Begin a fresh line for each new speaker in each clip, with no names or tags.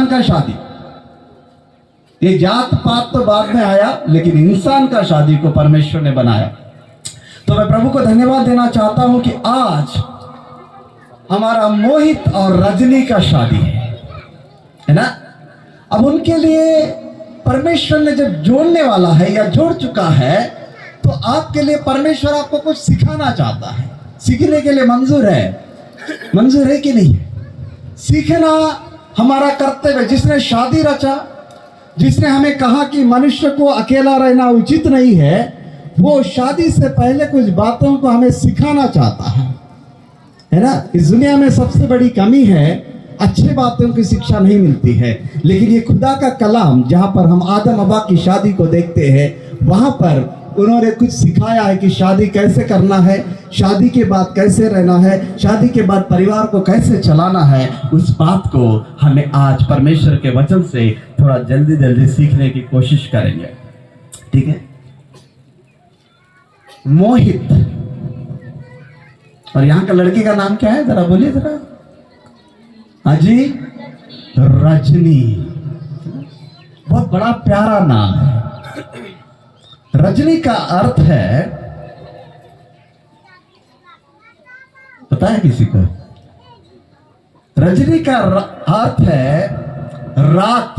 का शादी, ये जात पात तो बाद में आया, लेकिन इंसान का शादी को परमेश्वर ने बनाया। तो मैं प्रभु को धन्यवाद देना चाहता हूं कि आज हमारा मोहित और रजनी का शादी है ना। अब उनके लिए परमेश्वर ने जब जोड़ने वाला है या जोड़ चुका है, तो आपके लिए परमेश्वर आपको कुछ सिखाना चाहता है। सीखने के लिए मंजूर है कि नहीं? सीखना हमारा कर्तव्य। जिसने शादी रचा, जिसने हमें कहा कि मनुष्य को अकेला रहना उचित नहीं है, वो शादी से पहले कुछ बातों को हमें सिखाना चाहता है ना। इस दुनिया में सबसे बड़ी कमी है, अच्छे बातों की शिक्षा नहीं मिलती है, लेकिन ये खुदा का कलाम जहां पर हम आदम हवा की शादी को देखते हैं, वहां पर उन्होंने कुछ सिखाया है कि शादी कैसे करना है, शादी के बाद कैसे रहना है, शादी के बाद परिवार को कैसे चलाना है। उस बात को हमें आज परमेश्वर के वचन से थोड़ा जल्दी जल्दी सीखने की कोशिश करेंगे, ठीक है। मोहित, और यहाँ का लड़की का नाम क्या है, जरा बोलिए जरा। अजी, रजनी। बहुत बड़ा प्यारा नाम है। रजनी का अर्थ है, पता है किसी को? रजनी का अर्थ है रात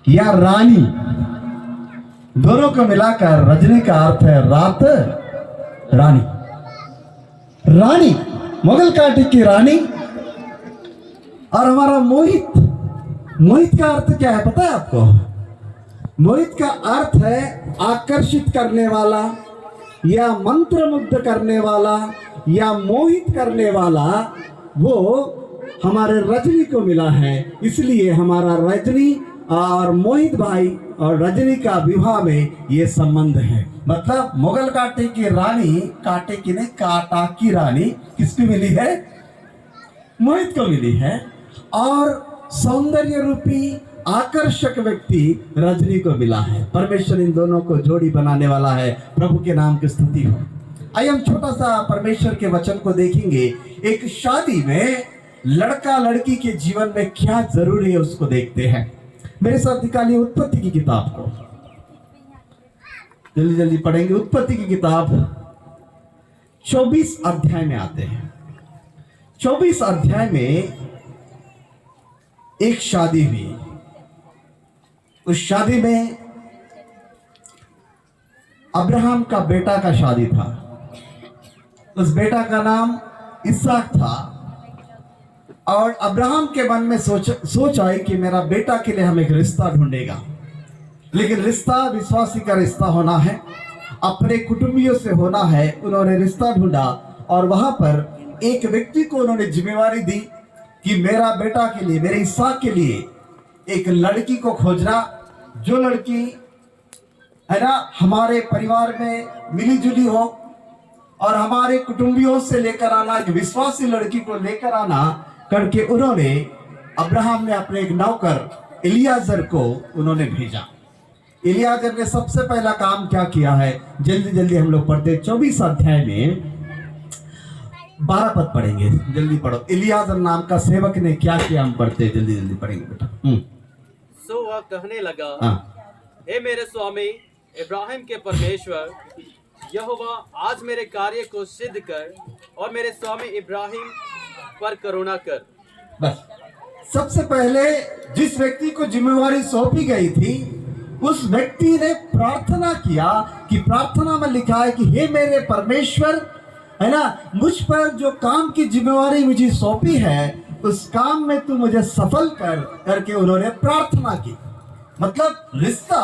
या रानी। दोनों को मिलाकर रजनी का अर्थ है रात, रानी। रानी, मुगल काटी की रानी। और हमारा मोहित, मोहित का अर्थ क्या है पता है आपको? मोहित का अर्थ है आकर्षित करने वाला, या मंत्रमुग्ध करने वाला, या मोहित करने वाला। वो हमारे रजनी को मिला है, इसलिए हमारा रजनी और मोहित भाई और रजनी का विवाह में ये संबंध है। मतलब मुगल काटे की रानी, काटे की नहीं, काटा की रानी किसको मिली है? मोहित को मिली है। और सौंदर्य रूपी आकर्षक व्यक्ति रजनी को मिला है। परमेश्वर इन दोनों को जोड़ी बनाने वाला है। प्रभु के नाम की स्तुति हो। आइए हम छोटा सा परमेश्वर के वचन को देखेंगे। एक शादी में लड़का लड़की के जीवन में क्या जरूरी है उसको देखते हैं। मेरे साथ निकालिए उत्पत्ति की किताब को, जल्दी जल्दी पढ़ेंगे। उत्पत्ति की किताब 24 अध्याय में आते हैं। 24 अध्याय में एक शादी हुई। उस शादी में अब्राहम का बेटा का शादी था। उस बेटा का नाम इसहाक था। और अब्राहम के मन में सोच आई कि मेरा बेटा के लिए हम एक रिश्ता ढूंढेगा, लेकिन रिश्ता विश्वासी का रिश्ता होना है, अपने कुटुंबियों से होना है। उन्होंने रिश्ता ढूंढा और वहां पर एक व्यक्ति को उन्होंने जिम्मेवारी दी कि मेरा बेटा के लिए, मेरे इसहाक के लिए एक लड़की को खोजना, जो लड़की है ना हमारे परिवार में मिली जुली हो और हमारे कुटुंबियों से लेकर आना, एक विश्वासी लड़की को लेकर आना करके उन्होंने, अब्राहम ने अपने एक नौकर इलियाजर को उन्होंने भेजा। इलियाजर ने सबसे पहला काम क्या किया है, जल्दी जल्दी हम लोग पढ़ते। 24 अध्याय में 12 पद पढ़ेंगे, जल्दी पढ़ो। इलियाजर नाम का सेवक ने क्या किया, हम पढ़ते, जल्दी जल्दी पढ़ेंगे बेटा।
सो वह कहने लगा, हे मेरे स्वामी इब्राहिम के परमेश्वर यहोवा, आज मेरे कार्य को सिद्ध कर और मेरे स्वामी इब्राहिम पर करुणा कर।
बस सबसे पहले जिस व्यक्ति को जिम्मेवारी सौंपी गई थी, उस व्यक्ति ने प्रार्थना किया कि प्रार्थना में लिखा है कि हे मेरे परमेश्वर, है ना, मुझ पर जो काम की जिम्मेवारी मुझे सौंपी है, उस काम में तू मुझे सफल कर करके उन्होंने प्रार्थना की। मतलब रिश्ता,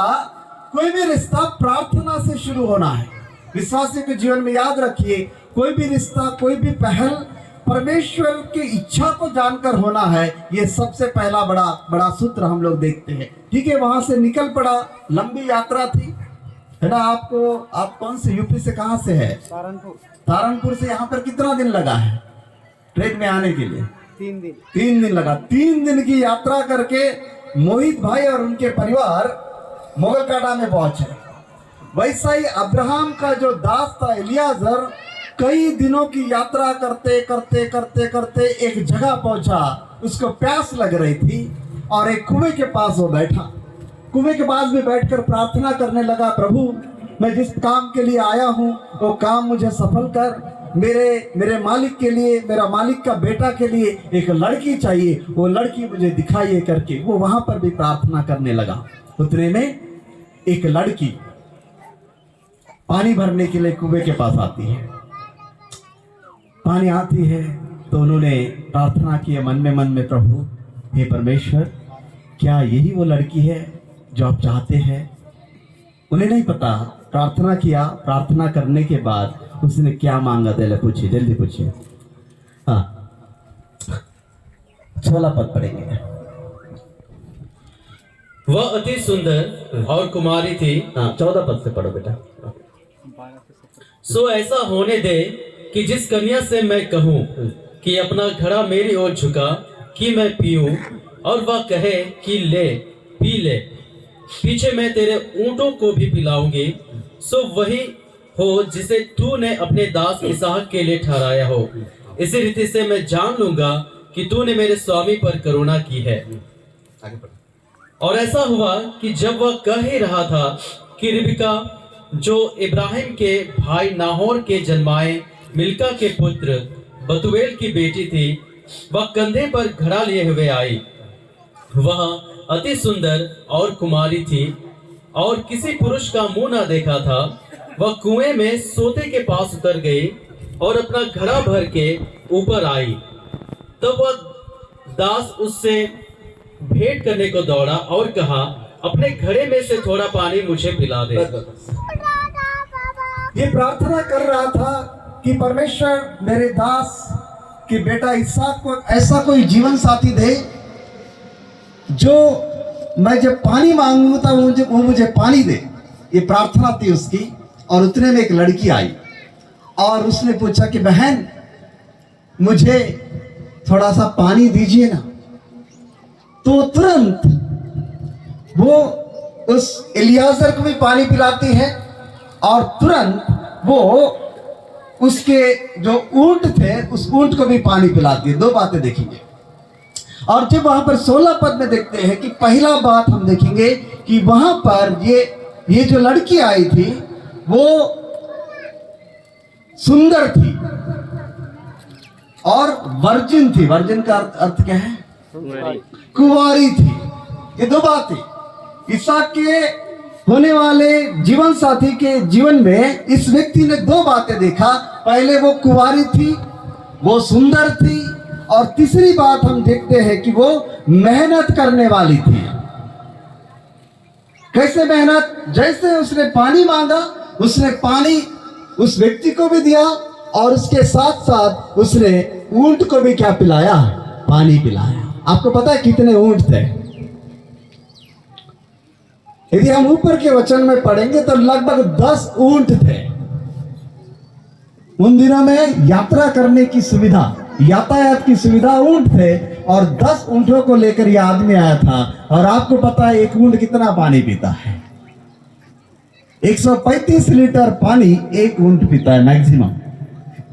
कोई भी रिश्ता प्रार्थना से शुरू होना है। विश्वासी के जीवन में याद रखिए, कोई भी रिश्ता, कोई भी पहल परमेश्वर की इच्छा को जानकर होना है। ये सबसे पहला बड़ा सूत्र हम लोग देखते हैं। ठीक है, वहां से निकल पड़ा, लंबी यात्रा थी, है ना। आप कौन से, यूपी से कहां से है? सहारनपुर से यहाँ पर कितना दिन लगा है ट्रेन में आने के लिए? 3 दिन लगा। 3 दिन की यात्रा करके मोहित भाई और उनके परिवार मुगलकाटा में पहुंचे। वैसा ही अब्राहम का जो दास था इलियाजर, कई दिनों की यात्रा करते करते करते करते एक जगह पहुंचा। उसको प्यास लग रही थी। और एक कुएं के पास वो बैठा। कुएं के पास भी बैठकर प्रार्थना करने लगा, प्रभु मैं जिस काम के लिए आया हूँ वो काम मुझे सफल कर। मेरे मालिक के लिए, मेरा मालिक का बेटा के लिए एक लड़की चाहिए, वो लड़की मुझे दिखाइए करके वो वहां पर भी प्रार्थना करने लगा। उतने में एक लड़की पानी भरने के लिए कुएं के पास आती है। पानी आती है तो उन्होंने प्रार्थना की मन में, प्रभु हे परमेश्वर, क्या यही वो लड़की है जो आप चाहते हैं? उन्हें नहीं पता। प्रार्थना किया, प्रार्थना करने के बाद उसने क्या मांगा, पहले पूछिए, जल्दी पूछिए। हाँ, 16 पद पढ़ेंगे।
वह अति सुंदर और कुमारी थी।
हाँ, 14 पद से पढ़ो बेटा।
सो ऐसा होने दे कि जिस कन्या से मैं कहूँ कि अपना घड़ा मेरी ओर झुका कि मैं पीऊं, और वह कहे कि ले पी ले, पीछे मैं तेरे ऊंटों को भी पिलाऊंगी, सो वही हो जिसे तूने अपने दास इसहाक के लिए ठहराया हो। इसी रीति से मैं जान लूंगा कि तूने मेरे स्वामी पर करुणा की है। और ऐसा हुआ कि जब वह कह ही रहा था कि रिबका, जो इब्राहिम के भाई नाहोर के जन्माए मिल्का के पुत्र बतुएल की बेटी थी, वह कंधे पर घड़ा लिए हुए आई। वह अति सुंदर और कुमारी थी और किसी पुरुष का मुंह न देखा था। वह कुएं में सोते के पास उतर गई और अपना घड़ा भर के ऊपर आई। तब वह दास उससे भेंट करने को दौड़ा और कहा, अपने घड़े में से थोड़ा पानी मुझे पिला दे।
ये प्रार्थना कर रहा था कि परमेश्वर मेरे दास के बेटा इसहाक को ऐसा कोई जीवन साथी दे जो मैं जब पानी मांगू था वो मुझे पानी दे। ये प्रार्थना थी उसकी। और उतने में एक लड़की आई और उसने पूछा कि बहन मुझे थोड़ा सा पानी दीजिए ना। तो तुरंत वो उस इलियाजर को भी पानी पिलाती है और तुरंत वो उसके जो ऊंट थे उस ऊंट को भी पानी पिलाती है। 2 बातें देखेंगे। और जब वहां पर 16 पद में देखते हैं कि पहला बात हम देखेंगे कि वहां पर ये जो लड़की आई थी वो सुंदर थी और वर्जिन थी। वर्जिन का अर्थ क्या है? कुंवारी थी। ये 2 बातें इसहाक के होने वाले जीवन साथी के जीवन में इस व्यक्ति ने 2 बातें देखा। पहले वो कुंवारी थी, वो सुंदर थी, और तीसरी बात हम देखते हैं कि वो मेहनत करने वाली थी। कैसे मेहनत? जैसे उसने पानी मांगा उसने पानी उस व्यक्ति को भी दिया और उसके साथ साथ उसने ऊंट को भी क्या पिलाया? पानी पिलाया। आपको पता है कितने ऊंट थे? यदि हम ऊपर के वचन में पढ़ेंगे तो लगभग 10 ऊंट थे। उन दिनों में यात्रा करने की सुविधा, यातायात की सुविधा ऊंट थे और 10 ऊंटों को लेकर यह आदमी आया था। और आपको पता है एक ऊंट कितना पानी पीता है? 135 लीटर पानी एक ऊंट पीता है मैक्सिमम।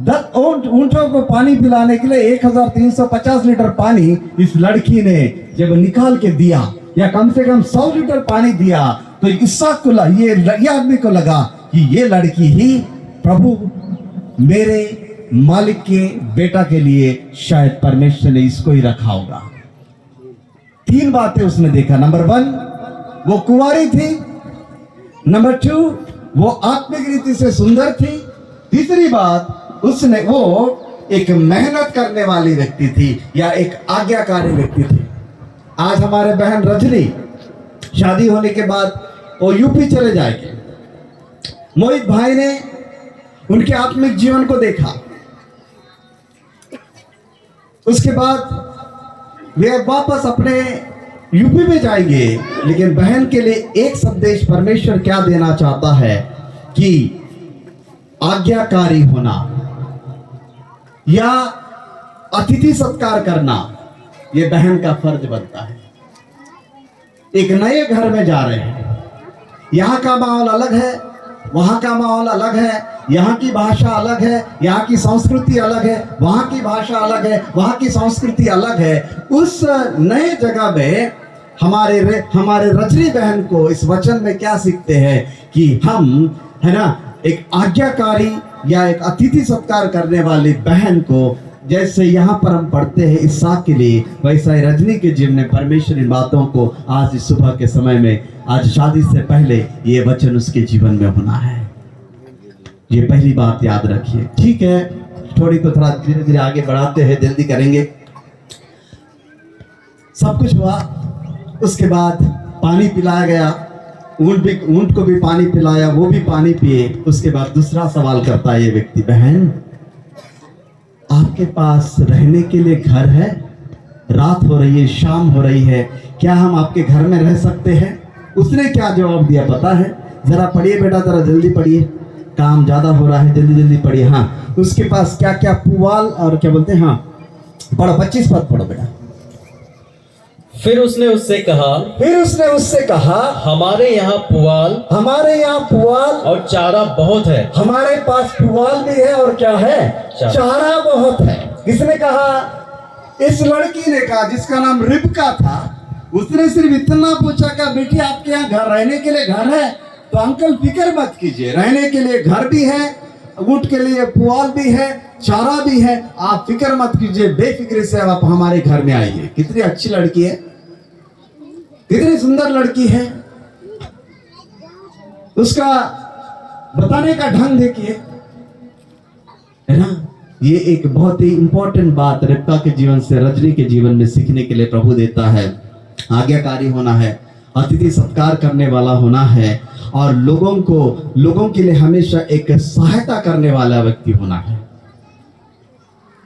10 ऊंटों को पानी पिलाने के लिए 1350 लीटर पानी इस लड़की ने जब निकाल के दिया, या कम से कम 100 लीटर पानी दिया, तो इसहाक को ये आदमी को लगा कि ये लड़की ही प्रभु मेरे मालिक के बेटा के लिए शायद परमेश्वर ने इसको ही रखा होगा। 3 बातें उसने देखा। नंबर 1 वो कुंवारी थी, नंबर 2 वो आत्मिक रीति से सुंदर थी, तीसरी बात वो एक मेहनत करने वाली व्यक्ति थी या एक आज्ञाकारी व्यक्ति थी। आज हमारे बहन रजनी शादी होने के बाद वो यूपी चले जाएंगे। मोहित भाई ने उनके आत्मिक जीवन को देखा, उसके बाद वे वापस अपने यूपी में जाएंगे। लेकिन बहन के लिए एक संदेश परमेश्वर क्या देना चाहता है कि आज्ञाकारी होना या अतिथि सत्कार करना, यह बहन का फर्ज बनता है। एक नए घर में जा रहे हैं, यहाँ का माहौल अलग है, वहाँ का माहौल अलग है, यहाँ की भाषा अलग है, यहाँ की संस्कृति अलग है, वहाँ की भाषा अलग है, वहाँ की संस्कृति अलग है। उस नए जगह में हमारे रजनी बहन को इस वचन में क्या सीखते हैं कि हम, है ना, एक आज्ञाकारी या एक अतिथि सत्कार करने वाली बहन को, जैसे यहाँ पर हम पढ़ते हैं इसहाक के लिए, वैसा ही रजनी के जीवन में परमेश्वर इन बातों को आज इस सुबह के समय में, आज शादी से पहले ये वचन उसके जीवन में होना है। ये पहली बात याद रखिए, ठीक है। थोड़ी को थोड़ा धीरे धीरे आगे बढ़ाते हैं, जल्दी करेंगे। सब कुछ हुआ, उसके बाद पानी पिलाया गया, ऊंट को भी पानी पिलाया, वो भी पानी पिए। उसके बाद दूसरा सवाल करता है ये व्यक्ति, बहन आपके पास रहने के लिए घर है? रात हो रही है, शाम हो रही है, क्या हम आपके घर में रह सकते हैं? उसने क्या जवाब दिया पता है? जरा पढ़िए बेटा, जरा जल्दी पढ़िए, काम ज्यादा हो रहा है, जल्दी जल्दी पढ़िए। हाँ, उसके पास क्या क्या पुआल और क्या बोलते हैं, हाँ पढ़ो, 25 पद पढ़ो बेटा।
फिर उसने उससे कहा, हमारे यहाँ पुआल और चारा बहुत है।
हमारे पास पुआल भी है और क्या है, चारा बहुत है। किसने कहा? इस लड़की ने कहा, जिसका नाम रिबका था। उसने सिर्फ इतना पूछा कि बेटी आपके यहाँ घर रहने के लिए घर है? तो अंकल फिक्र मत कीजिए, रहने के लिए घर भी है, ऊंट के लिए पुआल भी है, चारा भी है, आप फिक्र मत कीजिए, बेफिक्र से आप हमारे घर में आइए। कितनी अच्छी लड़की है, कितनी सुंदर लड़की है। उसका बताने का ढंग देखिए, है ना। ये एक बहुत ही इंपॉर्टेंट बात रिबका के जीवन से रजनी के जीवन में सीखने के लिए प्रभु देता है। आज्ञाकारी होना है, अतिथि सत्कार करने वाला होना है, और लोगों के लिए हमेशा एक सहायता करने वाला व्यक्ति होना है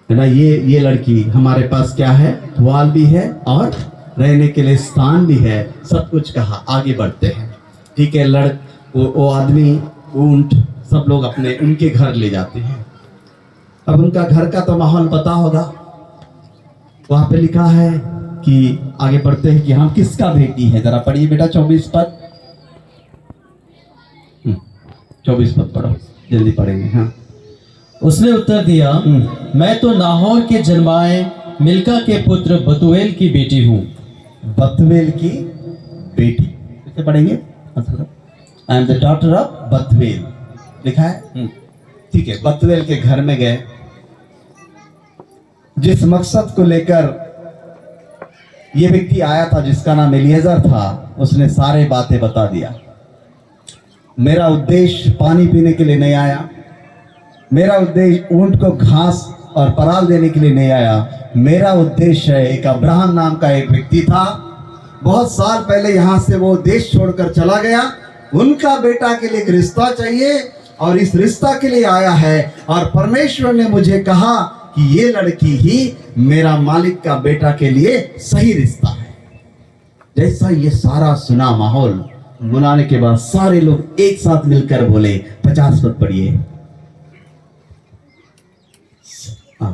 ना। ये लड़की, हमारे पास क्या है, पुआल भी है और रहने के लिए स्थान भी है, सब कुछ कहा। आगे बढ़ते हैं, ठीक है। वो आदमी, ऊंट, सब लोग उनके घर ले जाते हैं। अब उनका घर का तो माहौल पता होगा, वहां पे लिखा है कि आगे बढ़ते हैं कि हम किसका बेटी है। जरा पढ़िए बेटा 24 पद, 24 पद पढ़ो, जल्दी पढ़ेंगे। हाँ,
उसने उत्तर दिया, मैं तो नाहोर के जन्माए मिल्का के पुत्र बतूएल की बेटी हूँ।
बतूएल की बेटी, कैसे पढ़ेंगे? I am the daughter of Bethuel, लिखा है, ठीक है। बतूएल के घर में गए, जिस मकसद को लेकर ये व्यक्ति आया था, जिसका नाम एलिएजर था, उसने सारे बातें बता दिया। मेरा उद्देश्य पानी पीने के लिए नहीं आया, मेरा उद्देश्य ऊंट को घास और पराल देने के लिए नहीं आया। मेरा उद्देश्य है, एक अब्राहम नाम का एक व्यक्ति था, बहुत साल पहले यहां से वो देश छोड़कर चला गया, उनका बेटा के लिए एक रिश्ता चाहिए, और इस रिश्ता के लिए आया है। और परमेश्वर ने मुझे कहा कि ये लड़की ही मेरा मालिक का बेटा के लिए सही रिश्ता है। जैसा ये सारा सुना माहौल बुलाने के बाद सारे लोग एक साथ मिलकर बोले, 50 पद पढ़िए।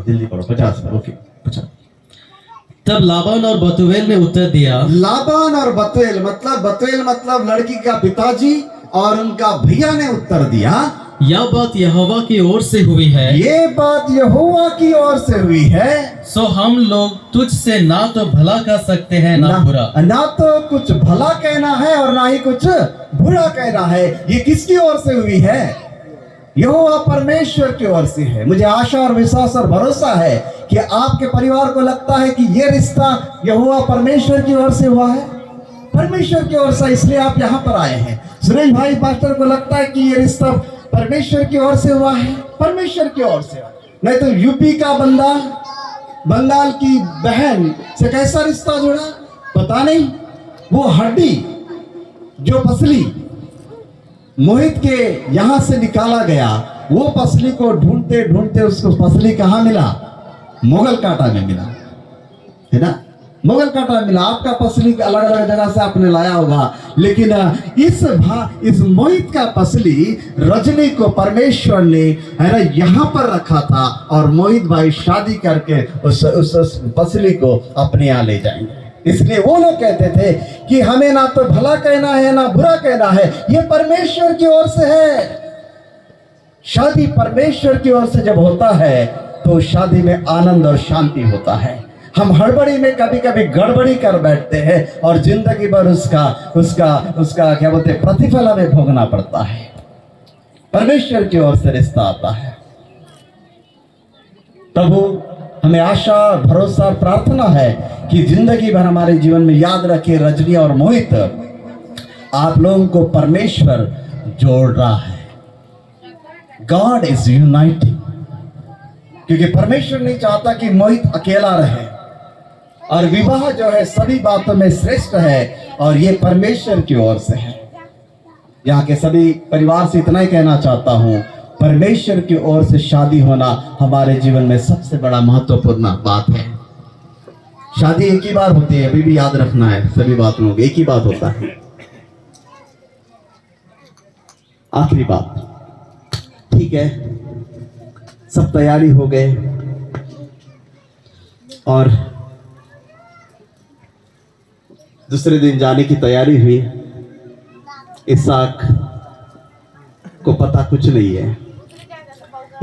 जल्दी पढ़ो, 50 पद, ओके 50।
तब लाबान और बतूएल ने उत्तर दिया,
लाबान और बतूएल मतलब लड़की का पिताजी और उनका भैया ने उत्तर दिया,
यह बात यहोवा की ओर से हुई है।
ये बात यहोवा की ओर से हुई है।
सो हम लोग तुझसे ना तो भला कह सकते हैं ना बुरा।
ना तो कुछ भला कहना है और ना ही कुछ बुरा कहना है। ये किसकी ओर से हुई है? यहोवा परमेश्वर की ओर से है। मुझे आशा और विश्वास और भरोसा है कि आपके परिवार को लगता है कि ये रिश्ता यहोवा परमेश्वर की ओर से हुआ है, परमेश्वर की ओर से, इसलिए आप यहाँ पर आए हैं। सुरेश भाई पास्टर को लगता है कि ये रिश्ता परमेश्वर की ओर से हुआ है, परमेश्वर की ओर से। नहीं तो यूपी का बंगाल की बहन से कैसा रिश्ता जुड़ा पता नहीं। वो हड्डी जो पसली मोहित के यहां से निकाला गया, वो पसली को ढूंढते ढूंढते उसको पसली कहां मिला? मुगल कांटा में मिला, है ना, मुगल कांटा मिला। आपका पसली अलग अलग जगह से आपने लाया होगा, लेकिन इस मोहित का पसली रजनी को परमेश्वर ने, है ना, यहाँ पर रखा था, और मोहित भाई शादी करके उस पसली को अपने यहाँ ले जाएंगे। इसलिए वो लोग कहते थे कि हमें ना तो भला कहना है ना बुरा कहना है, ये परमेश्वर की ओर से है। शादी परमेश्वर की ओर से जब होता है तो शादी में आनंद और शांति होता है। हम हड़बड़ी में कभी कभी गड़बड़ी कर बैठते हैं और जिंदगी भर उसका उसका उसका क्या बोलते हैं, प्रतिफल हमें भोगना पड़ता है। परमेश्वर की ओर से रिश्ता आता है। प्रभु हमें आशा, भरोसा, प्रार्थना है कि जिंदगी भर हमारे जीवन में याद रखे, रजनी और मोहित, आप लोगों को परमेश्वर जोड़ रहा है। गॉड इज यूनाइटिंग, क्योंकि परमेश्वर नहीं चाहता कि मोहित अकेला रहे। और विवाह जो है सभी बातों में श्रेष्ठ है और ये परमेश्वर की ओर से है। यहाँ के सभी परिवार से इतना ही कहना चाहता हूं, परमेश्वर की ओर से शादी होना हमारे जीवन में सबसे बड़ा महत्वपूर्ण बात है। शादी एक ही बार होती है, अभी भी याद रखना है, सभी बातों में एक ही बात होता है। आखिरी बात, ठीक है, सब तैयारी हो गए और दूसरे दिन जाने की तैयारी हुई। इसहाक को पता कुछ नहीं है।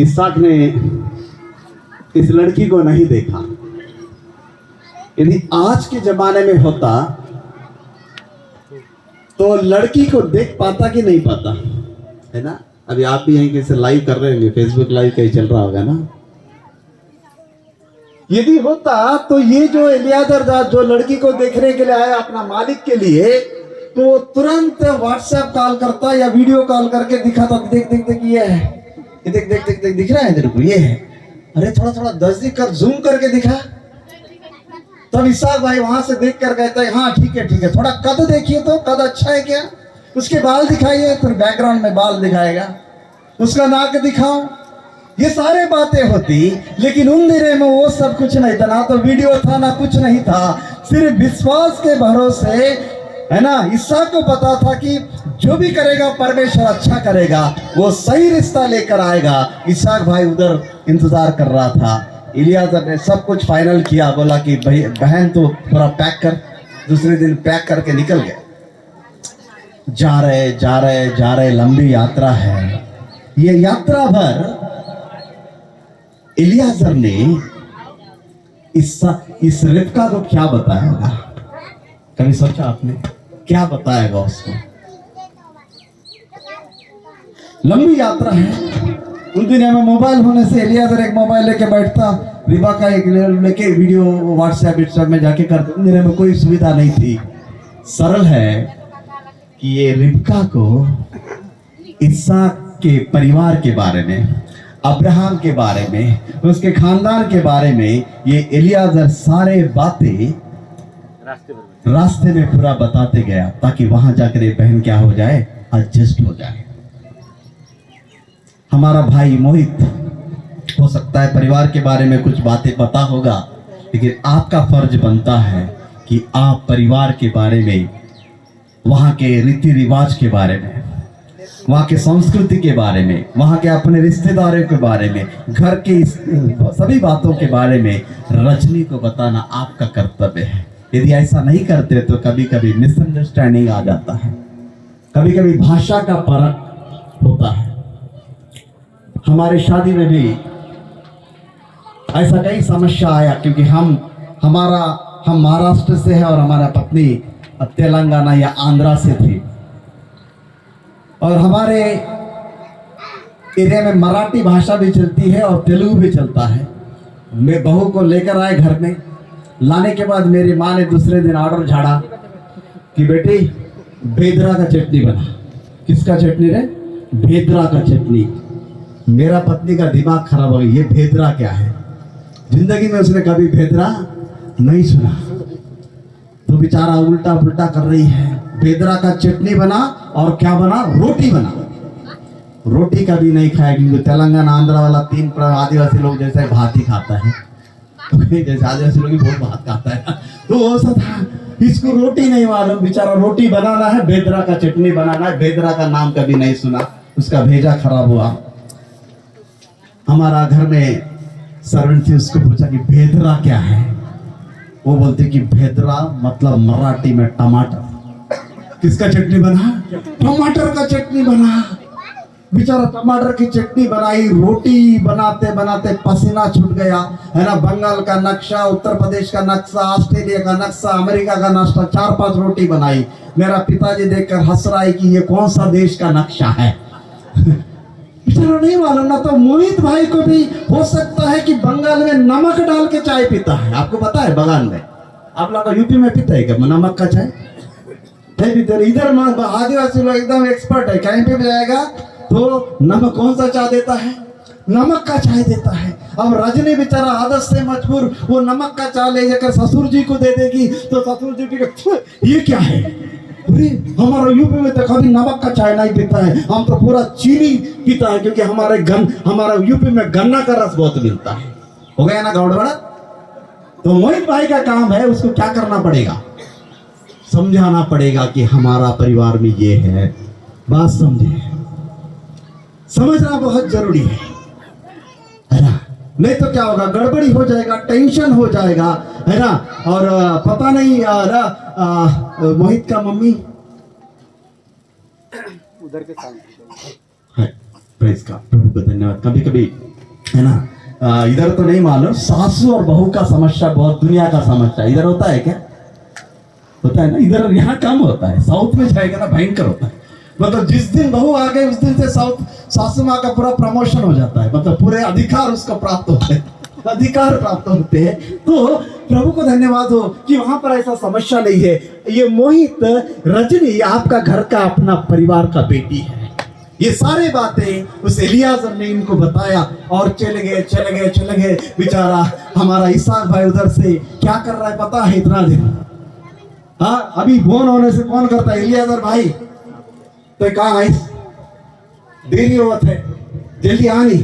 इसहाक ने इस लड़की को नहीं देखा। यदि आज के जमाने में होता तो लड़की को देख पाता कि नहीं पाता, है ना। अभी आप भी यहीं कैसे लाइव कर रहे होंगे, फेसबुक लाइव कहीं चल रहा होगा ना। यदि होता तो ये जो एलियाजर जो लड़की को देखने के लिए आया अपना मालिक के लिए, तो वो तुरंत व्हाट्सएप कॉल करता या वीडियो कॉल करके दिखाता, देख देख देख ये है, ये देख देख देख देख दिख रहा है तेरे को, ये है, अरे थोड़ा थोड़ा नजदीक कर, जूम करके दिखा। तब इसहाक भाई वहां से देख कर कहता है हाँ ठीक है, थोड़ा कद देखिए तो, कद अच्छा है क्या, उसके बाल दिखाइए, फिर बैकग्राउंड में बाल दिखाएगा, उसका नाक दिखाओ, ये सारे बातें होती। लेकिन उन दिनों में वो सब कुछ नहीं था, ना तो वीडियो था ना कुछ नहीं था, सिर्फ विश्वास के भरोसे, है ना। इसहाक को पता था कि जो भी करेगा परमेश्वर अच्छा करेगा, वो सही रिश्ता लेकर आएगा। इसहाक भाई उधर इंतजार कर रहा था। इलियाजर ने सब कुछ फाइनल किया, बोला कि भाई बहन तो पूरा पैक कर। दूसरे दिन पैक करके निकल गए। जा रहे लंबी यात्रा है। ये यात्रा भर इलियाजर ने इस रिबका को क्या बताया होगा? कभी सोचा आपने क्या बताएगा उसको? लंबी यात्रा है। उन दिनों में मोबाइल होने से इलियाजर एक मोबाइल लेके बैठता, रिबका एक लेके वीडियो व्हाट्सएप में जाके करते। उन दिनों में कोई सुविधा नहीं थी। सरल है कि ये रिबका को इसहाक के परिवार के बारे में, अब्राहम के बारे में, उसके खानदान के बारे में ये इलियाजर सारे बातें रास्ते में पूरा बताते गया, ताकि वहां जाकर ये बहन क्या हो जाए, एडजस्ट हो जाए। हमारा भाई मोहित हो सकता है परिवार के बारे में कुछ बातें पता होगा, लेकिन आपका फर्ज बनता है कि आप परिवार के बारे में, वहां के रीति रिवाज के बारे में, वहाँ के संस्कृति के बारे में, वहाँ के अपने रिश्तेदारों के बारे में, घर के सभी बातों के बारे में रजनी को बताना आपका कर्तव्य है। यदि ऐसा नहीं करते तो कभी कभी मिसअंडरस्टैंडिंग आ जाता है, कभी कभी भाषा का फर्क होता है। हमारे शादी में भी ऐसा कई समस्या आया, क्योंकि हम महाराष्ट्र से है और हमारा पत्नी तेलंगाना या आंध्रा से थी, और हमारे एरिया में मराठी भाषा भी चलती है और तेलुगु भी चलता है। मैं बहू को लेकर आए घर में, लाने के बाद मेरी माँ ने दूसरे दिन ऑर्डर झाड़ा कि बेटी भेदरा का चटनी बना। किसका चटनी रे? भेदरा का चटनी। मेरा पत्नी का दिमाग खराब हो गया, ये भेदरा क्या है? जिंदगी में उसने कभी भेदरा नहीं सुना, तो बेचारा उल्टा पुल्टा कर रही है। भेदरा का चटनी बना और क्या बना? रोटी बना। रोटी कभी नहीं खाया, क्योंकि तेलंगाना आंध्रा वाला 3 आदिवासी लोग जैसे भात ही खाता है, जैसे आदिवासी लोग भी बहुत भात खाता है, तो ऐसा था। इसको रोटी नहीं मालूम, बेचारा रोटी बनाना है, भेदरा का चटनी बनाना है। भेदरा का नाम कभी नहीं सुना, उसका भेजा खराब हुआ। हमारा घर में सर्वेंट थी, उसको पूछा कि भेदरा क्या है? वो बोलते कि भेदरा मतलब मराठी में टमाटर। किसका चटनी बना? टमाटर का चटनी बना। बेचारा टमाटर की चटनी बनाई, रोटी बनाते बनाते पसीना छूट गया, है ना। बंगाल का नक्शा, उत्तर प्रदेश का नक्शा, ऑस्ट्रेलिया का नक्शा, अमेरिका का नक्शा, 4-5 रोटी बनाई। मेरा पिताजी देखकर हंस रहा है कि ये कौन सा देश का नक्शा है। बेचारा नहीं मालूम ना। तो मोहित भाई को भी हो सकता है कि बंगाल में नमक डाल के चाय पीता है। आपको पता है बंगाल में, आप लोग यूपी में पीता है क्या नमक का चाय? इधर आदिवासी लोग एकदम एक्सपर्ट है, कहीं पे भी जाएगा तो नमक कौन सा चाय देता है? नमक का चाय देता है। अब रजनी बेचारा आदत से मजबूर वो नमक का चाय ले जाकर ससुर जी को दे देगी तो ससुर जी भी ये क्या है? अरे हमारा यूपी में तो कभी नमक का चाय नहीं पीता है, हम तो पूरा चीनी पीता है, क्योंकि हमारा यूपी में गन्ना का रस बहुत मिलता है। हो गया ना गड़बड़ा? तो मोहित भाई का काम है, उसको क्या करना पड़ेगा? समझाना पड़ेगा कि हमारा परिवार में ये है। बात समझे, समझना बहुत जरूरी है ना। नहीं तो क्या होगा, गड़बड़ी हो जाएगा, टेंशन हो जाएगा, है ना। और पता नहीं मोहित का मम्मी
उधर के सामने
है, प्रेस का प्रभु को धन्यवाद। कभी कभी है ना इधर तो नहीं मालूम, सासू और बहू का समस्या बहुत दुनिया का समस्या। इधर होता है क्या? होता है ना। इधर यहाँ कम होता है, साउथ में जाएगा ना भयंकर होता है। मतलब जिस दिन बहू आ गई उस दिन से सासू माँ का पूरा प्रमोशन हो जाता है, मतलब पूरे अधिकार उसको प्राप्त होते हैं, अधिकार प्राप्त होते हैं। तो प्रभु को धन्यवाद हो कि वहां पर ऐसा समस्या नहीं है। ये मोहित, रजनी आपका घर का अपना परिवार का बेटी है। ये सारे बातें उस एलियाजर ने इनको बताया और चले गए। बेचारा हमारा इसहाक भाई उधर से क्या कर रहा है पता है इतना दिन? हाँ, अभी फोन होने से कौन करता है? एलियाजर भाई तो कहा है, देरी होत है, जल्दी आनी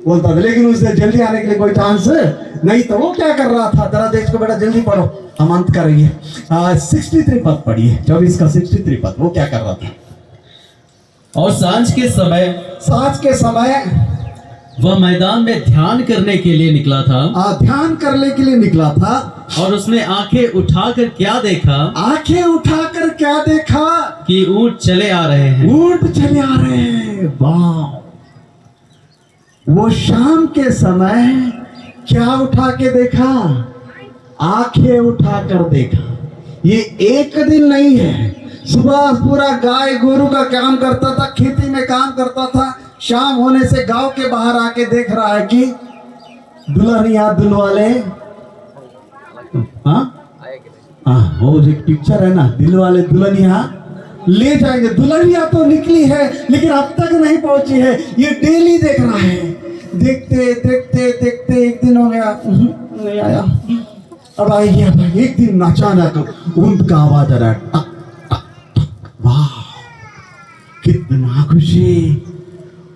बोलता था, लेकिन उसे जल्दी आने के लिए कोई चांस नहीं। तो वो क्या कर रहा था? जरा देख को बेटा जल्दी पढ़ो, हम अंत करेंगे। 63 पद पढ़िए, 24 का 63 पद। वो क्या कर रहा था?
और सांझ के समय वह मैदान में ध्यान करने के लिए निकला था।
ध्यान करने के लिए निकला था।
और उसने आंखें उठाकर क्या देखा?
आंखें उठाकर क्या देखा?
कि ऊंट चले आ रहे हैं।
ऊंट चले आ रहे हैं। वाह! वो शाम के समय क्या उठा के देखा? आंखें उठाकर देखा। ये एक दिन नहीं है। सुबह पूरा गाय गोरू का काम करता था, खेती में काम करता था, शाम होने से गांव के बाहर आके देख रहा है कि दुल्हनिया दुल्हवाले, हाँ वो एक पिक्चर है ना, दिल वाले दुल्हनिया ले जाएंगे। दुल्हनिया तो निकली है लेकिन अब तक नहीं पहुंची है। ये डेली देख रहा है। देखते एक दिन हो गया, नहीं आया। अब आई गया भाई। एक दिन अचानक ऊंट का आवाज आ रहा है, टक टक टक। वाह, कितना खुशी!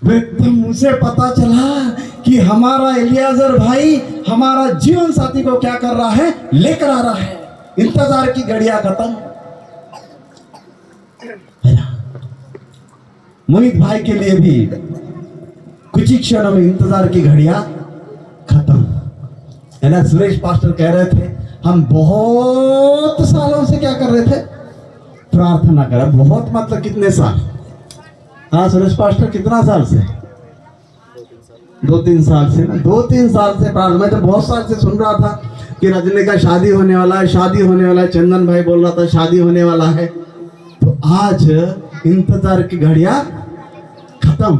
एकदम मुझे पता चला कि हमारा एलियाजर भाई हमारा जीवन साथी को क्या कर रहा है? लेकर आ रहा है। इंतजार की घड़ियां खत्म। मोहित भाई के लिए भी कुछ ही क्षणों में इंतजार की घड़ियां खत्म, है ना। सुरेश पास्टर कह रहे थे हम बहुत सालों से क्या कर रहे थे? प्रार्थना कर। बहुत मतलब कितने साल? हाँ सुरेश पास्टर, कितना साल से? 2-3 साल से ना। 2-3 साल से प्रार्थना। मैं तो बहुत साल से सुन रहा था कि रजनी का शादी होने वाला है, शादी होने वाला है। चंदन भाई बोल रहा था शादी होने वाला है। तो आज इंतजार की घड़ियां खत्म।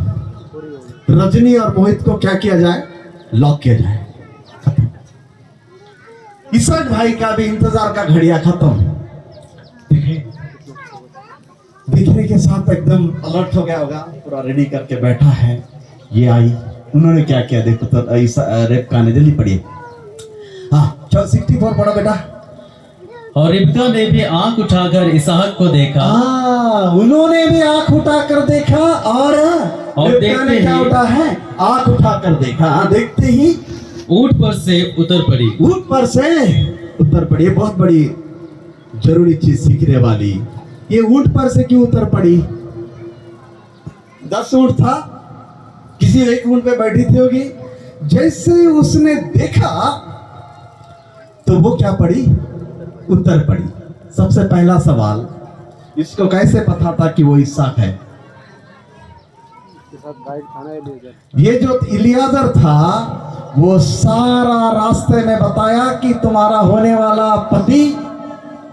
रजनी और मोहित को क्या किया जाए? लॉक किया जाए। इसहाक भाई का भी इंतजार का घड़ियां खत्म। दिखने के साथ एकदम अलर्ट हो गया होगा, पूरा रेडी करके बैठा है। ये आई, उन्होंने क्या किया देखो तो। रेबका ने जल्दी पढ़िए। हाँ 64 पढ़ो बेटा।
और रिबका ने भी आंख उठाकर इसहाक को देखा।
उन्होंने भी आंख उठाकर देखा और रिबका ने क्या उठा है? आंख उठाकर देखा। देखते ही
ऊंट पर से उतर पड़ी।
ऊंट पर से उतर पड़ी। बहुत बड़ी जरूरी चीज सीखने वाली। ये ऊंट पर से क्यों उतर पड़ी? 10 ऊंट था, किसी एक ऊंट पे बैठी थी होगी। जैसे उसने देखा तो वो क्या पढ़ी? उत्तर पढ़ी। सबसे पहला सवाल, इसको कैसे पता था कि वो इसहाक है?
इसके साथ गाइड था ना एलिएजर।
ये जो इलियाजर था वो सारा रास्ते में बताया कि तुम्हारा होने वाला पति,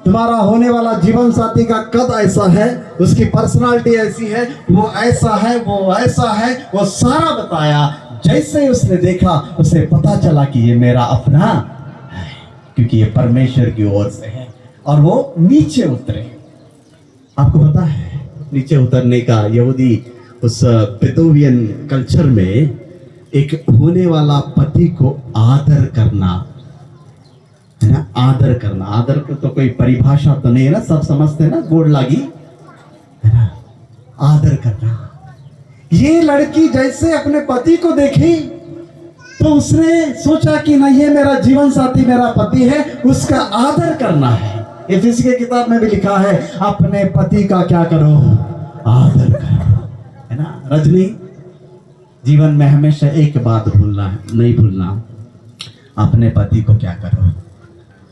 तुम्हारा होने वाला जीवन साथी का कद ऐसा है, उसकी पर्सनालिटी ऐसी है, वो ऐसा है, वो ऐसा है, वो सारा बताया। जैसे ही उसने देखा उसे पता चला कि ये मेरा अपना है, क्योंकि ये परमेश्वर की ओर से है। और वो नीचे उतरे। आपको पता है नीचे उतरने का यहूदी उस पेदोवियन कल्चर में एक होने वाला पति को आदर करना है ना, आदर करना। आदर को तो कोई परिभाषा तो नहीं है ना, सब समझते हैं ना, गोड़ लागी है ना, आदर करना। ये लड़की जैसे अपने पति को देखी तो उसने सोचा कि नहीं ये मेरा जीवन साथी, मेरा पति है, उसका आदर करना है। इफिसी की किताब में भी लिखा है अपने पति का क्या करो? आदर करो, है ना। रजनी, जीवन में हमेशा एक बात भूलना है, नहीं भूलना, अपने पति को क्या करो?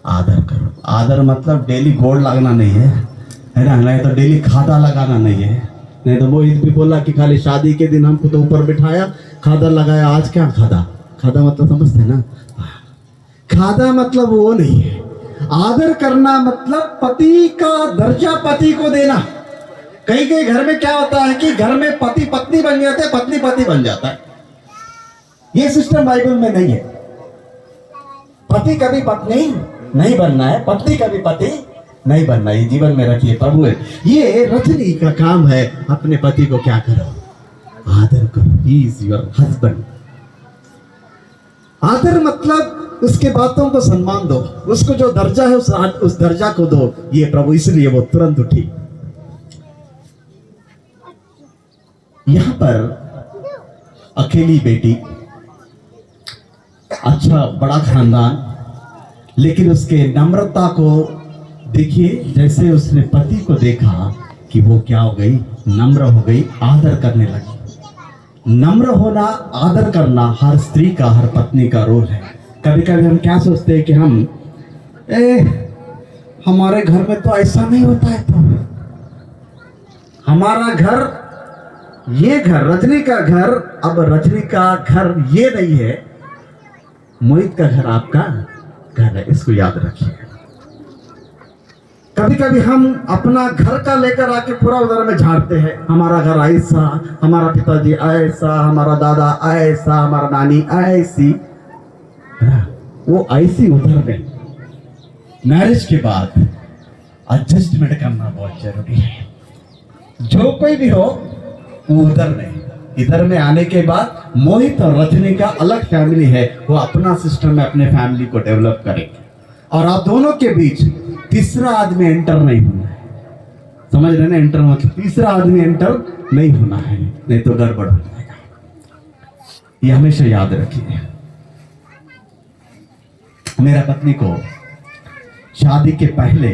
आदर करो। आदर मतलब डेली गोड़ लगना नहीं है ना, नहीं तो डेली खादा लगाना नहीं है। नहीं तो वो भी बोला कि खाली शादी के दिन हमको तो ऊपर बिठाया, खादा लगाया, आज क्या खादा? खादा मतलब समझते हैं ना, खादा मतलब वो नहीं है। आदर करना मतलब पति का दर्जा पति को देना। कई कई घर में क्या होता है कि घर में पति पत्नी बन जाते हैं, पत्नी पति बन जाता है। ये सिस्टम बाइबल में नहीं है। पति कभी पत्नी नहीं बनना है, पत्नी कभी पति नहीं बनना। ये जीवन में रखिए प्रभु है। ये रजनी का काम है, अपने पति को क्या करो? आदर करो। He is your husband. आदर मतलब उसके बातों को सम्मान दो, उसको जो दर्जा है उस दर्जा को दो। ये प्रभु, इसलिए वो तुरंत उठी। यहां पर अकेली बेटी, अच्छा बड़ा खानदान, लेकिन उसके नम्रता को देखिए। जैसे उसने पति को देखा कि वो क्या हो गई? नम्र हो गई, आदर करने लगी। नम्र होना, आदर करना हर स्त्री का, हर पत्नी का रोल है। कभी कभी हम क्या सोचते हैं कि हमारे घर में तो ऐसा नहीं होता है, तो हमारा घर, ये घर, रजनी का घर, अब रजनी का घर ये नहीं है, मोहित का घर आपका घर है। इसको याद रखिए। कभी कभी हम अपना घर का लेकर आके पूरा उधर में झाड़ते हैं। हमारा घर ऐसा, हमारा पिताजी ऐसा, हमारा दादा ऐसा, हमारा नानी ऐसी, वो ऐसी उधर में। मैरिज के बाद एडजस्टमेंट करना बहुत जरूरी है। जो कोई भी हो वो उधर में, इधर में आने के बाद मोहित और रजनी का अलग फैमिली है, वो अपना सिस्टम में अपने फैमिली को डेवलप करेंगे। और आप दोनों के बीच तीसरा आदमी एंटर नहीं होना है। समझ रहे ना? एंटर मतलब तीसरा आदमी एंटर नहीं होना है, नहीं तो गड़बड़ हो जाएगा। ये हमेशा याद रखिए। मेरा पत्नी को शादी के पहले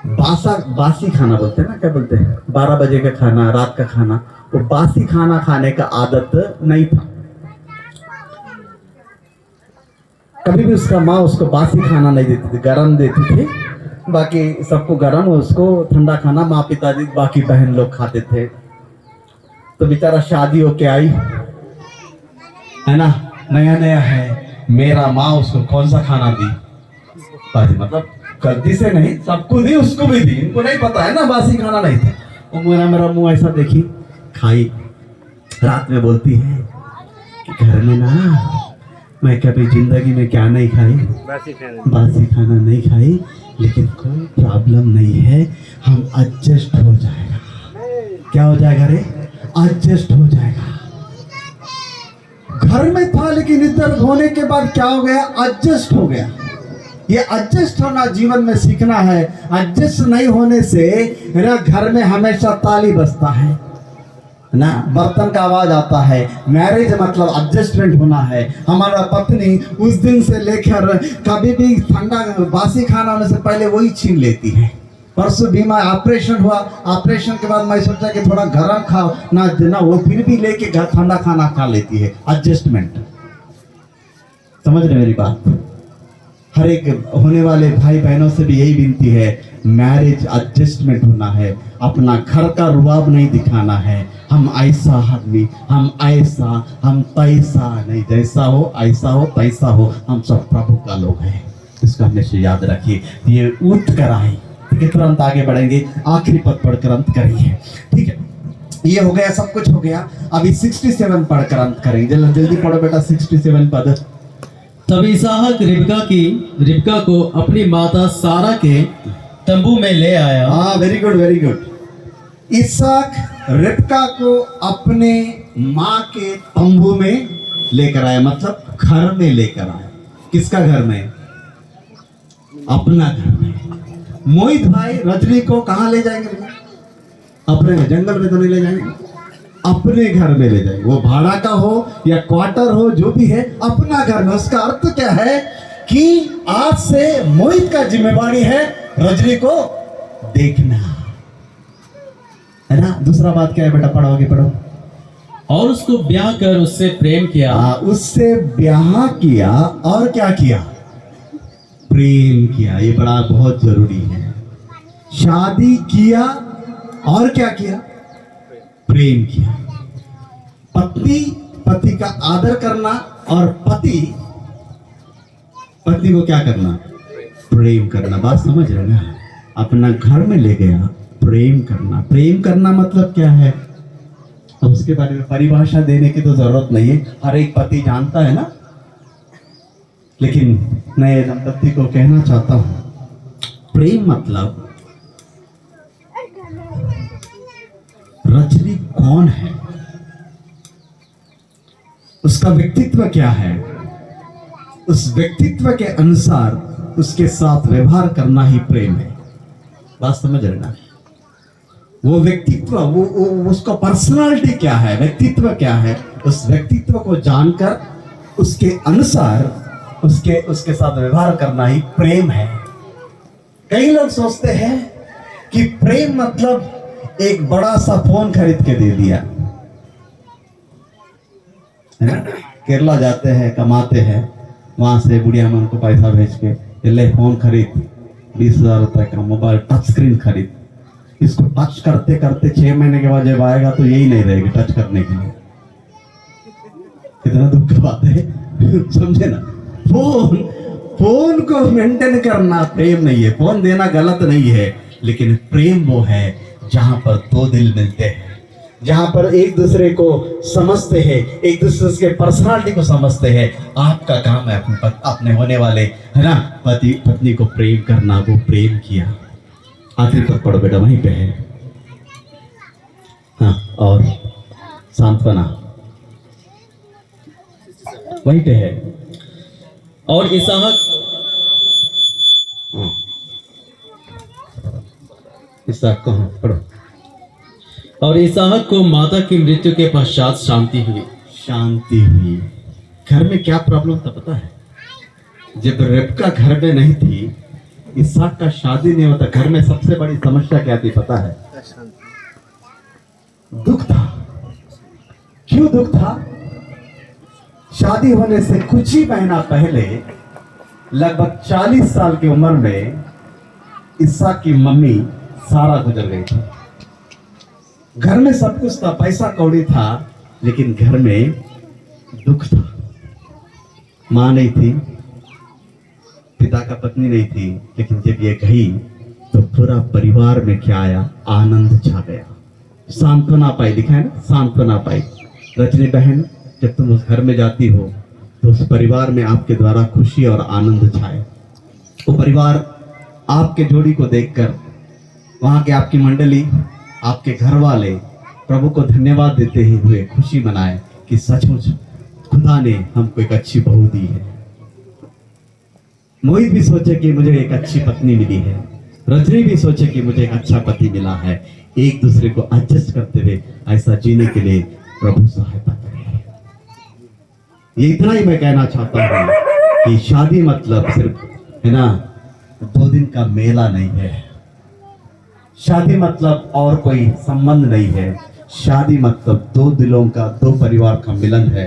बासी खाना बोलते हैं ना, क्या बोलते हैं, 12 बजे का खाना, रात का खाना, वो बासी खाना खाने का आदत नहीं था। कभी भी उसका माँ उसको बासी खाना नहीं देती थी, गरम देती थी। बाकी सबको गरम, उसको ठंडा खाना माँ पिताजी बाकी बहन लोग खाते थे। तो बेचारा शादी होके आई है ना, नया नया है। मेरा माँ उसको कौन सा खाना दी? बासी मतलब गलती से नहीं, सबको दी, उसको भी दी। इनको नहीं पता है ना बासी खाना नहीं था। वो मेरा मुंह ऐसा देखी, खाई। रात में बोलती है कि घर में ना मैं कभी जिंदगी में क्या नहीं खाई, बासी खाना नहीं खाई, लेकिन कोई प्रॉब्लम नहीं है, हम एडजस्ट हो जाएगा। क्या हो जाएगा रे? एडजस्ट हो जाएगा। घर में था लेकिन इधर होने के बाद क्या हो गया? एडजस्ट हो गया। ये एडजस्ट होना जीवन में सीखना है। एडजस्ट नहीं होने से मेरा घर में हमेशा ताली बजता है ना, बर्तन का आवाज आता है। मैरिज मतलब एडजस्टमेंट होना है। हमारा पत्नी उस दिन से लेकर कभी भी ठंडा बासी खाना होने से पहले वही छीन लेती है। परसों भी मैं ऑपरेशन हुआ, ऑपरेशन के बाद मैं सोचा कि थोड़ा गरम खाओ ना, वो फिर भी लेके घर ठंडा खाना खा लेती है। एडजस्टमेंट, समझ रहे मेरी बात? हर एक होने वाले भाई बहनों से भी यही विनती है, मैरिज एडजस्टमेंट होना है, अपना घर का रुआब नहीं दिखाना है। हम ऐसा आदमी, हम ऐसा, हम तैसा नहीं, जैसा हो ऐसा हो तैसा हो, हम सब प्रभु का लोग हैं। इसको हमेशा याद रखिए। ये उठ कर आए, ठीक है, तुरंत आगे बढ़ेंगे, आखिरी पद पढ़कर अंत करेंगे, ठीक है। ये हो गया, सब कुछ हो गया। अभी 67 पढ़कर अंत करेंगे। जल्दी जल्दी पढ़ो बेटा 67 पद।
तब इसहाक रिबका को अपनी माता सारा के तंबू में ले आया।
हाँ, वेरी गुड वेरी गुड। इसहाक रिबका को अपने माँ के तंबू में लेकर आया, मतलब घर में लेकर आया। किसका घर में? अपना घर में। मोहित भाई रजनी को कहाँ ले जाएंगे भैया? अपने में, जंगल में तो नहीं ले जाएंगे, अपने घर में ले जाएंगे। वो भाड़ा का हो या क्वार्टर हो, जो भी है, अपना घर में। उसका अर्थ क्या है कि आज से मोहित का जिम्मेवारी है रजनी को देखना, है ना। दूसरा बात क्या है बेटा? पढ़ो, आगे पढ़ो।
और उसको ब्याह कर उससे प्रेम किया।
उससे ब्याह किया और क्या किया? प्रेम किया। ये बड़ा बहुत जरूरी है। शादी किया और क्या किया? प्रेम किया। पत्नी पति का आदर करना और पति पत्नी को क्या करना? प्रेम करना। बात समझ रहे ना? अपना घर में ले गया, प्रेम करना। प्रेम करना मतलब क्या है? अब उसके बारे में परिभाषा देने की तो जरूरत नहीं है, हर एक पति जानता है ना। लेकिन नए दंपति को कहना चाहता हूं, प्रेम मतलब रजनी कौन है, उसका व्यक्तित्व क्या है, उस व्यक्तित्व के अनुसार उसके साथ व्यवहार करना ही प्रेम है। बात समझ रहे ना? वो व्यक्तित्व, वो उसका पर्सनालिटी क्या है, व्यक्तित्व क्या है, उस व्यक्तित्व को जानकर उसके अनुसार उसके साथ व्यवहार करना ही प्रेम है। कई लोग सोचते हैं कि प्रेम मतलब एक बड़ा सा फोन खरीद के दे दिया, है ना। केरला जाते हैं, कमाते हैं, वहां से बुढ़िया मन को पैसा भेज के ले फोन खरीद, 20,000 रुपए का मोबाइल टच स्क्रीन खरीद। इसको टच करते करते 6 महीने के बाद जब आएगा तो यही नहीं रहेगी टच करने के लिए। कितना दुख की बात है, समझे ना। फोन को मेंटेन करना प्रेम नहीं है। फोन देना गलत नहीं है, लेकिन प्रेम वो है जहां पर दो दिल मिलते हैं, जहां पर एक दूसरे को समझते हैं, एक दूसरे के पर्सनालिटी को समझते हैं। आपका काम है अपने होने वाले, है ना, पति पत्नी को प्रेम करना। वो प्रेम किया। आखिरी पद पढ़ो बेटा, वहीं पे है। हाँ, और सांत्वना वहीं पे है।
और इसहाक
इसहाक को पढ़ो।
और इसहाक को माता की मृत्यु के पश्चात शांति हुई।
शांति हुई। घर में क्या प्रॉब्लम था पता है? जब रिबका घर में नहीं थी, इसहाक का शादी नहीं होता, घर में सबसे बड़ी समस्या क्या थी पता है? दुख था। क्यों दुख था? शादी होने से कुछ ही महीना पहले, लगभग 40 साल की उम्र में, इसहाक की मम्मी सारा गुजर गई थी। घर में सब कुछ था, पैसा कौड़ी था, लेकिन घर में दुख था। मां नहीं थी, पिता का पत्नी नहीं थी, लेकिन जब ये गई तो पूरा परिवार में क्या आया? आनंद छा गया, सांत्वना पाई। लिखा है ना, सांत्वना पाई। रजनी बहन, जब तुम उस घर में जाती हो तो उस परिवार में आपके द्वारा खुशी और आनंद छाए। वो परिवार आपके जोड़ी को देखकर, वहां के आपकी मंडली, आपके घर वाले प्रभु को धन्यवाद देते हुए खुशी मनाए कि सचमुच खुदा ने हमको एक अच्छी बहू दी है। मोहित भी सोचे कि मुझे एक अच्छी पत्नी मिली है, रजनी भी सोचे कि मुझे एक अच्छा पति मिला है। एक दूसरे को एडजस्ट करते हुए ऐसा जीने के लिए प्रभु सहायता करे। ये इतना ही मैं कहना चाहता हूँ कि शादी मतलब सिर्फ, है ना, 2 दिन का मेला नहीं है। शादी मतलब और कोई संबंध नहीं है। शादी मतलब 2 दिलों का, 2 परिवार का मिलन है।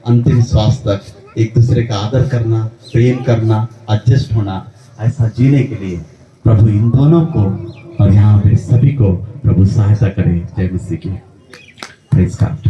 अंतिम श्वास तक एक दूसरे का आदर करना, प्रेम करना, एडजस्ट होना, ऐसा जीने के लिए प्रभु इन दोनों को और यहाँ पे सभी को प्रभु सहायता करे। जय मसीह की। Praise God.